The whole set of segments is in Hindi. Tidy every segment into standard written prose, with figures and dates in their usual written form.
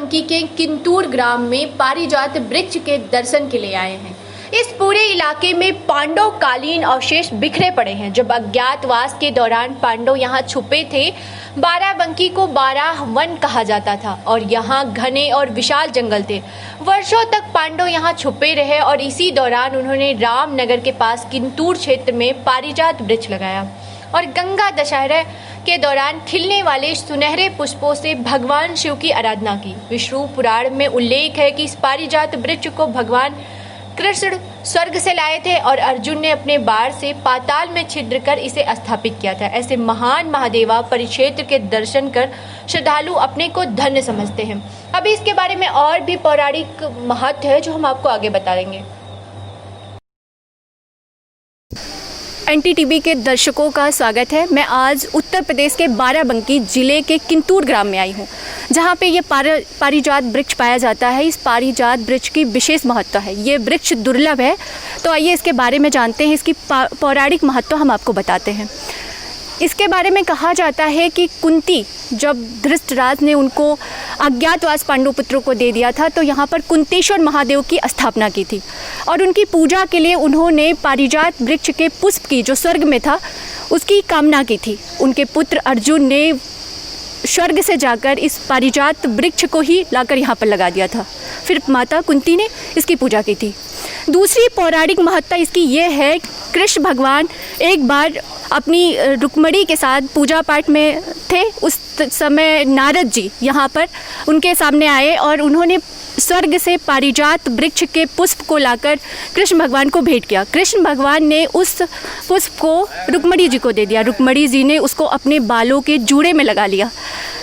बाराबंकी के किंतूर ग्राम में पारिजात वृक्ष के दर्शन के लिए आए हैं। इस पूरे इलाके में पांडव कालीन अवशेष बिखरे पड़े हैं। जब अज्ञातवास के दौरान पांडव यहाँ छुपे थे, बाराबंकी को 12 वन कहा जाता था और यहाँ घने और विशाल जंगल थे। वर्षों तक पांडव यहाँ छुपे रहे और इसी दौरान उन्होंने रामनगर के पास किंतूर क्षेत्र में पारिजात वृक्ष लगाया और गंगा दशहरा के दौरान खिलने वाले सुनहरे पुष्पों से भगवान शिव की आराधना की। विष्णु पुराण में उल्लेख है कि इस पारिजात वृक्ष को भगवान कृष्ण स्वर्ग से लाए थे और अर्जुन ने अपने बाण से पाताल में छिद्र कर इसे स्थापित किया था। ऐसे महान महादेवा परिक्षेत्र के दर्शन कर श्रद्धालु अपने को धन्य समझते हैं। अभी इसके बारे में और भी पौराणिक महत्व है जो हम आपको आगे बता देंगे। NTTV के दर्शकों का स्वागत है। मैं आज उत्तर प्रदेश के बाराबंकी जिले के किंतूर ग्राम में आई हूँ, जहाँ पे ये पारिजात वृक्ष पाया जाता है। इस पारिजात वृक्ष की विशेष महत्व है। ये वृक्ष दुर्लभ है, तो आइए इसके बारे में जानते हैं। इसकी पौराणिक महत्व हम आपको बताते हैं। इसके बारे में कहा जाता है कि कुंती, जब धृतराष्ट्र ने उनको अज्ञातवास पांडु पुत्रों को दे दिया था, तो यहाँ पर कुंतेश्वर महादेव की स्थापना की थी और उनकी पूजा के लिए उन्होंने पारिजात वृक्ष के पुष्प की, जो स्वर्ग में था, उसकी कामना की थी। उनके पुत्र अर्जुन ने स्वर्ग से जाकर इस पारिजात वृक्ष को ही लाकर यहाँ पर लगा दिया था। फिर माता कुंती ने इसकी पूजा की थी। दूसरी पौराणिक महत्ता इसकी ये है, कृष्ण भगवान एक बार अपनी रुक्मणी के साथ पूजा पाठ में थे। उस समय नारद जी यहाँ पर उनके सामने आए और उन्होंने स्वर्ग से पारिजात वृक्ष के पुष्प को लाकर कृष्ण भगवान को भेंट किया। कृष्ण भगवान ने उस पुष्प को रुक्मणी जी को दे दिया। रुक्मणी जी ने उसको अपने बालों के जूड़े में लगा लिया।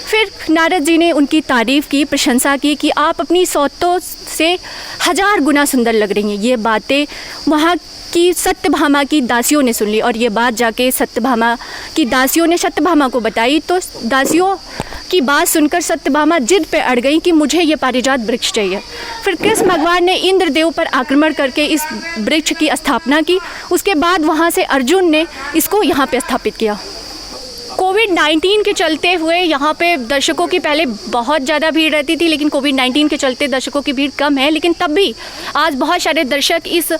फिर नारद जी ने उनकी तारीफ़ की, प्रशंसा की कि आप अपनी सौतों से 1000 गुना सुंदर लग रही हैं। ये बातें वहाँ की सत्यभामा की दासियों ने सुन ली और ये बात जाके सत्यभामा की दासियों ने सत्यभामा को बताई। तो दासियों की बात सुनकर सत्यभामा जिद पे अड़ गई कि मुझे ये पारिजात वृक्ष चाहिए। फिर कृष्ण भगवान ने इंद्रदेव पर आक्रमण करके इस वृक्ष की स्थापना की। उसके बाद वहाँ से अर्जुन ने इसको यहाँ पे स्थापित किया। कोविड-19 के चलते हुए यहाँ पे दर्शकों की पहले बहुत ज़्यादा भीड़ रहती थी, लेकिन कोविड-19 के चलते दर्शकों की भीड़ कम है। लेकिन तब भी आज बहुत सारे दर्शक इस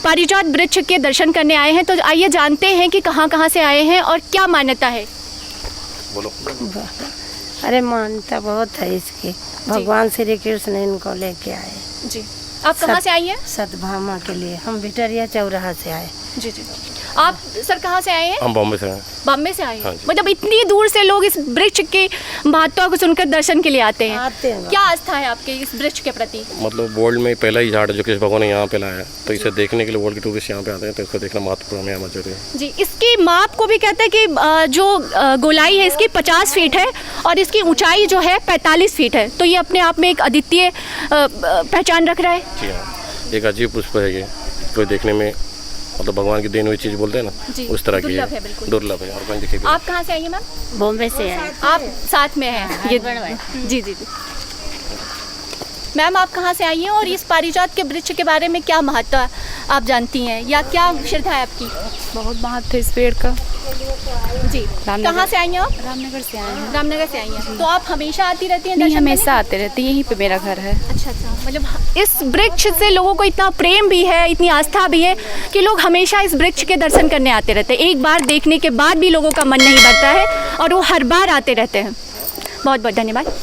पारिजात वृक्ष के दर्शन करने आए हैं। तो आइए जानते हैं कि कहाँ से आए हैं और क्या मान्यता है। बोलो। अरे मान्यता बहुत है इसकी। भगवान श्री कृष्ण इनको लेके आए जी। आप कहाँ से आई हैं? सत्यभामा के लिए। हम भिटरिया चौराहा से आए। जी। आप सर कहाँ से आए हैं? हम बॉम्बे से आए। बॉम्बे से आए हैं। मतलब इतनी दूर से लोग इस वृक्ष के महत्व को सुनकर दर्शन के लिए आते हैं। क्या आस्था है आपके इस वृक्ष के प्रति? मतलब वर्ल्ड में पहला ही झाड़ जो कृष्ण भगवान ने यहाँ पे लाया है, तो इसे देखने के लिए वर्ल्ड के टूरिस्ट यहाँ पे आते हैं, तो इसको देखना महत्वपूर्ण है, जरूरी है जी। इसकी माप को भी कहते हैं कि जो गोलाई है इसकी 50 फीट है और इसकी ऊंचाई जो है 45 फीट है। तो ये अपने आप में एक अद्वितीय पहचान रख रहा है। जी हाँ, एक अजीब पुष्प है ये। कोई देखने में मतलब भगवान की देन हुई चीज बोलते हैं ना, उस तरह की है, दुर्लभ है। और कहीं दिखेगी। आप कहाँ से आई हैं मैम? बॉम्बे से आए। आप साथ में हैं ये? जी। मैम आप कहाँ से आई हैं और इस पारिजात के वृक्ष के बारे में क्या महत्व आप जानती हैं या क्या श्रद्धा है आपकी? बहुत महत्व है इस पेड़ का जी। कहाँ से आई हैं आप? रामनगर से आए हैं। रामनगर से आई हैं। तो आप हमेशा आती रहती हैं? नहीं, हमेशा आते रहते हैं, यहीं पे मेरा घर है। अच्छा। मतलब इस वृक्ष से लोगों को इतना प्रेम भी है, इतनी आस्था भी है कि लोग हमेशा इस वृक्ष के दर्शन करने आते रहते हैं। एक बार देखने के बाद भी लोगों का मन नहीं भरता है और वो हर बार आते रहते हैं। बहुत बहुत धन्यवाद।